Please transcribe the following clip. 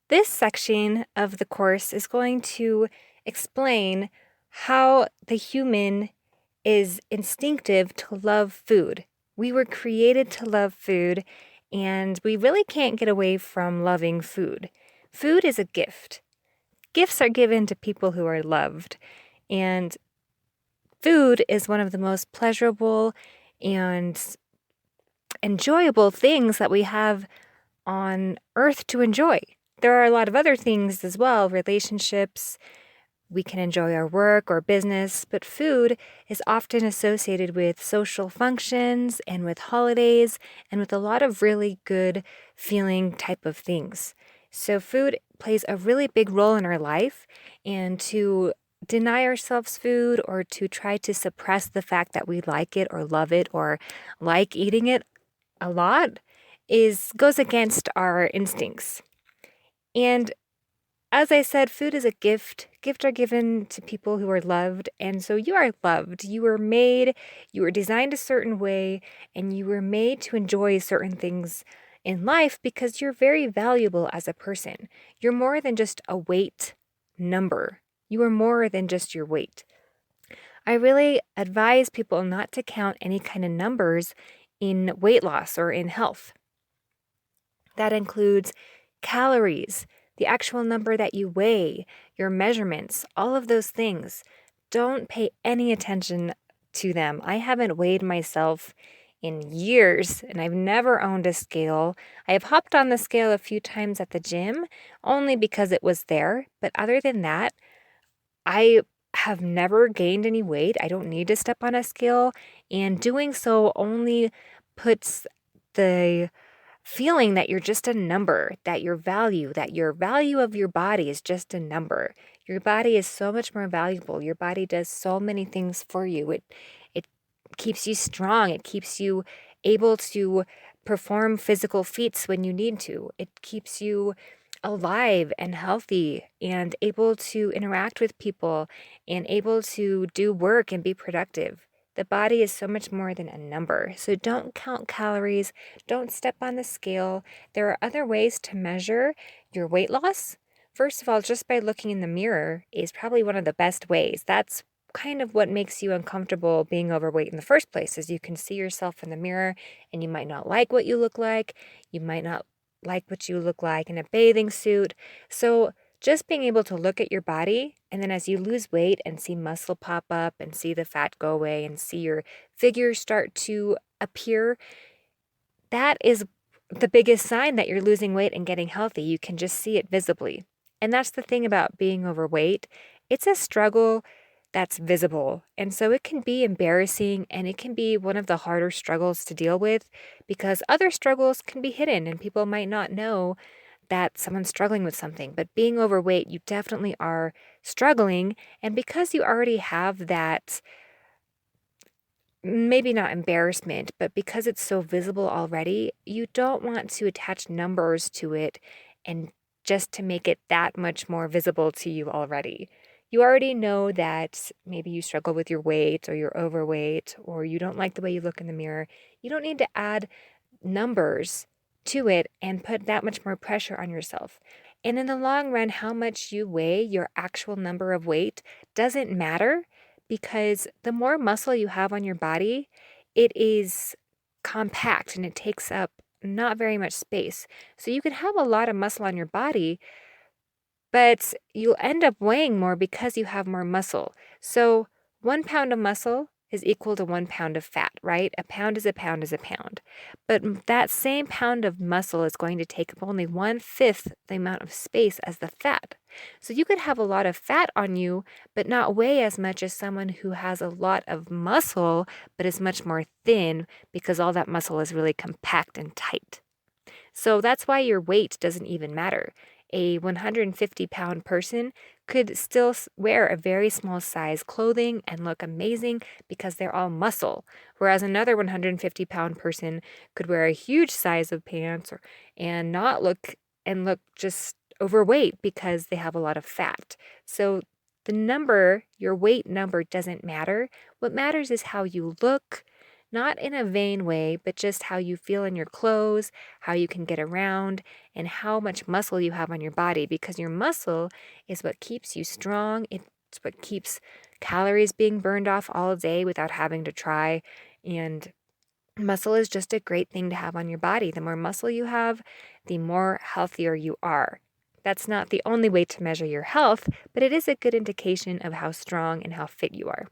This section of the course is going to explain how the human is instinctive to love food. We were created to love food, and we really can't get away from loving food. Food is a gift. Gifts are given to people who are loved, and food is one of the most pleasurable and enjoyable things that we have on earth to enjoy. There are a lot of other things as well, relationships. We can enjoy our work or business, but food is often associated with social functions and with holidays and with a lot of really good feeling type of things. So food plays a really big role in our life, and to deny ourselves food or to try to suppress the fact that we like it or love it or like eating it a lot is goes against our instincts. And as I said, food is a gift. Gifts are given to people who are loved, and so you are loved. You were made, you were designed a certain way, and you were made to enjoy certain things in life because you're very valuable as a person. You're more than just a weight number. You are more than just your weight. I really advise people not to count any kind of numbers in weight loss or in health. That includes calories, the actual number that you weigh, your measurements, all of those things. Don't pay any attention to them. I haven't weighed myself in years, and I've never owned a scale. I have hopped on the scale a few times at the gym, only because it was there. But other than that, I have never gained any weight. I don't need to step on a scale, and doing so only puts the feeling that you're just a number, that your value of your body is just a number. Your body is so much more valuable. Your body does so many things for you. It keeps you strong. It keeps you able to perform physical feats when you need to. It keeps you alive and healthy and able to interact with people and able to do work and be productive. The body is so much more than a number. So don't count calories. Don't step on the scale. There are other ways to measure your weight loss. First of all, just by looking in the mirror is probably one of the best ways. That's kind of what makes you uncomfortable being overweight in the first place, is you can see yourself in the mirror and you might not like what you look like. You might not like what you look like in a bathing suit. So just being able to look at your body, and then as you lose weight and see muscle pop up and see the fat go away and see your figure start to appear, that is the biggest sign that you're losing weight and getting healthy. You can just see it visibly. And that's the thing about being overweight. It's a struggle that's visible. And so it can be embarrassing, and it can be one of the harder struggles to deal with because other struggles can be hidden and people might not know that someone's struggling with something. But being overweight, you definitely are struggling. And because you already have that, maybe not embarrassment, but because it's so visible already, you don't want to attach numbers to it and just to make it that much more visible to you already. You already know that maybe you struggle with your weight or you're overweight or you don't like the way you look in the mirror. You don't need to add numbers to it and put that much more pressure on yourself. And in the long run, how much you weigh, your actual number of weight, doesn't matter because the more muscle you have on your body, it is compact and it takes up not very much space. So you can have a lot of muscle on your body, but you'll end up weighing more because you have more muscle. So 1 pound of muscle is equal to 1 pound of fat, right? A pound is a pound is a pound. But that same pound of muscle is going to take up only 1/5 the amount of space as the fat. So you could have a lot of fat on you, but not weigh as much as someone who has a lot of muscle, but is much more thin because all that muscle is really compact and tight. So that's why your weight doesn't even matter. A 150-pound person could still wear a very small size clothing and look amazing because they're all muscle, whereas another 150-pound person could wear a huge size of pants and not look just overweight because they have a lot of fat. So the number, your weight number, doesn't matter. What matters is how you look, not in a vain way, but just how you feel in your clothes, how you can get around, and how much muscle you have on your body, because your muscle is what keeps you strong. It's what keeps calories being burned off all day without having to try. And muscle is just a great thing to have on your body. The more muscle you have, the more healthier you are. That's not the only way to measure your health, but it is a good indication of how strong and how fit you are.